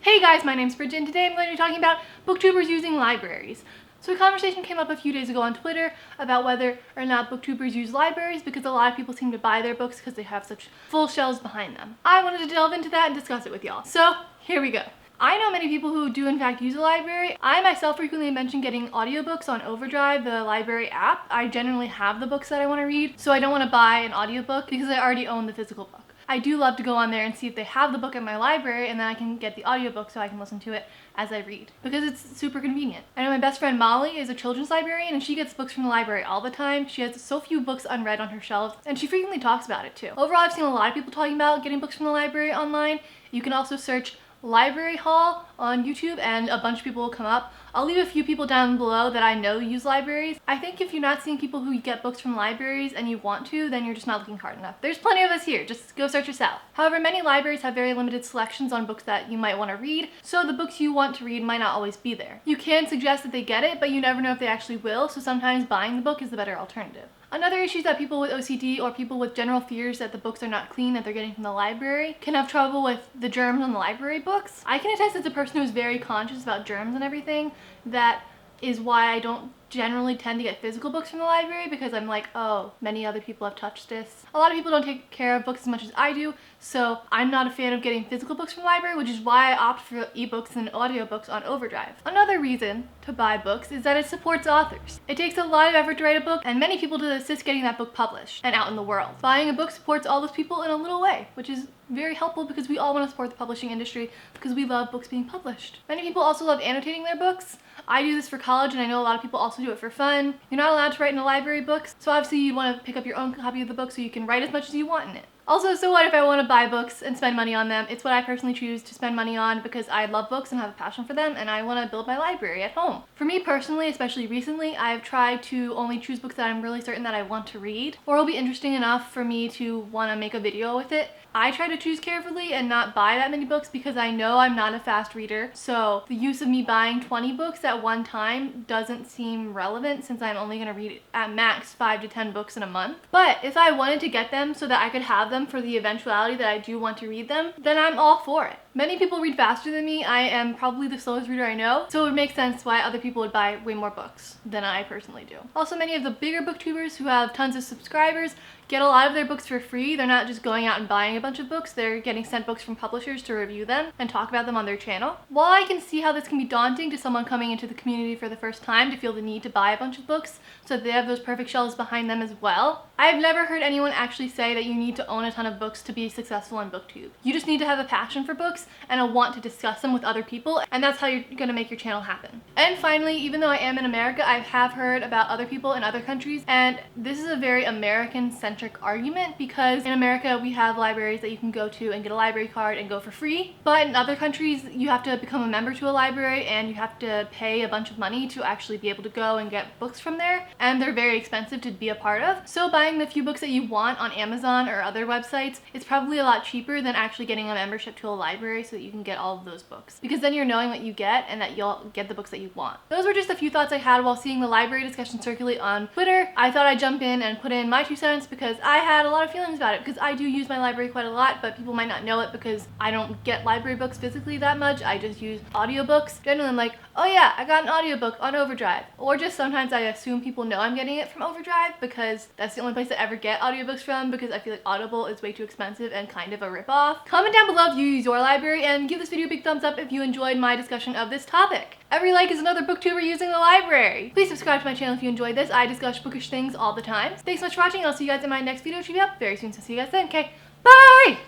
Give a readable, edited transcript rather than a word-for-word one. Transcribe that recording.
Hey guys, my name's Bridget and today I'm going to be talking about booktubers using libraries. So a conversation came up a few days ago on Twitter about whether or not booktubers use libraries because a lot of people seem to buy their books because they have such full shelves behind them. I wanted to delve into that and discuss it with y'all. So here we go. I know many people who do in fact use a library. I myself frequently mention getting audiobooks on Overdrive, the library app. I generally have the books that I want to read, so I don't want to buy an audiobook because I already own the physical book. I do love to go on there and see if they have the book in my library, and then I can get the audiobook so I can listen to it as I read, because it's super convenient. I know my best friend Molly is a children's librarian and she gets books from the library all the time. She has so few books unread on her shelves and she frequently talks about it too. Overall, I've seen a lot of people talking about getting books from the library online. You can also search library haul on YouTube and a bunch of people will come up. I'll leave a few people down below that I know use libraries. I think if you're not seeing people who get books from libraries and you want to, then you're just not looking hard enough. There's plenty of us here, just go search yourself. However, many libraries have very limited selections on books that you might want to read, so the books you want to read might not always be there. You can suggest that they get it, but you never know if they actually will, so sometimes buying the book is the better alternative. Another issue is that people with OCD or people with general fears that the books are not clean that they're getting from the library can have trouble with the germs on the library books. I can attest as a person who's very conscious about germs and everything, that is why I don't generally tend to get physical books from the library, because I'm like, oh, many other people have touched this. A lot of people don't take care of books as much as I do, so I'm not a fan of getting physical books from the library, which is why I opt for ebooks and audiobooks on Overdrive. Another reason to buy books is that it supports authors. It takes a lot of effort to write a book, and many people to assist getting that book published and out in the world. Buying a book supports all those people in a little way, which is very helpful because we all want to support the publishing industry because we love books being published. Many people also love annotating their books. I do this for college and I know a lot of people also do it for fun. You're not allowed to write in a library books, so obviously you want to pick up your own copy of the book so you can write as much as you want in it. Also, so what if I want to buy books and spend money on them? It's what I personally choose to spend money on because I love books and have a passion for them, and I want to build my library at home. For me personally, especially recently, I've tried to only choose books that I'm really certain that I want to read or will be interesting enough for me to want to make a video with it. I try to choose carefully and not buy that many books because I know I'm not a fast reader, so the use of me buying 20 books at one time doesn't seem relevant since I'm only going to read at max 5 to 10 books in a month. But if I wanted to get them so that I could have them for the eventuality that I do want to read them, then I'm all for it. Many people read faster than me. I am probably the slowest reader I know, so it would make sense why other people would buy way more books than I personally do. Also, many of the bigger booktubers who have tons of subscribers get a lot of their books for free. They're not just going out and buying a bunch of books, they're getting sent books from publishers to review them and talk about them on their channel. While I can see how this can be daunting to someone coming into the community for the first time to feel the need to buy a bunch of books so that they have those perfect shelves behind them as well, I've never heard anyone actually say that you need to own a ton of books to be successful on BookTube. You just need to have a passion for books and a want to discuss them with other people, and that's how you're gonna make your channel happen. And finally, even though I am in America, I have heard about other people in other countries, and this is a very American-centric argument because in America we have libraries that you can go to and get a library card and go for free, but in other countries you have to become a member to a library and you have to pay a bunch of money to actually be able to go and get books from there, and they're very expensive to be a part of. So buying the few books that you want on Amazon or other websites is probably a lot cheaper than actually getting a membership to a library so that you can get all of those books, because then you're knowing what you get and that you'll get the books that you want. Those were just a few thoughts I had while seeing the library discussion circulate on Twitter. I thought I'd jump in and put in my 2 cents because I had a lot of feelings about it, because I do use my library quite a lot, but people might not know it because I don't get library books physically that much. I just use audiobooks. Generally I'm like, oh yeah, I got an audiobook on Overdrive. Or just sometimes I assume people know I'm getting it from Overdrive because that's the only place I ever get audiobooks from, because I feel like Audible is way too expensive and kind of a ripoff. Comment down below if you use your library and give this video a big thumbs up if you enjoyed my discussion of this topic. Every like is another booktuber using the library. Please subscribe to my channel if you enjoyed this. I discuss bookish things all the time. Thanks so much for watching. I'll see you guys in my next video, which will be up very soon, so see you guys then. Okay, bye!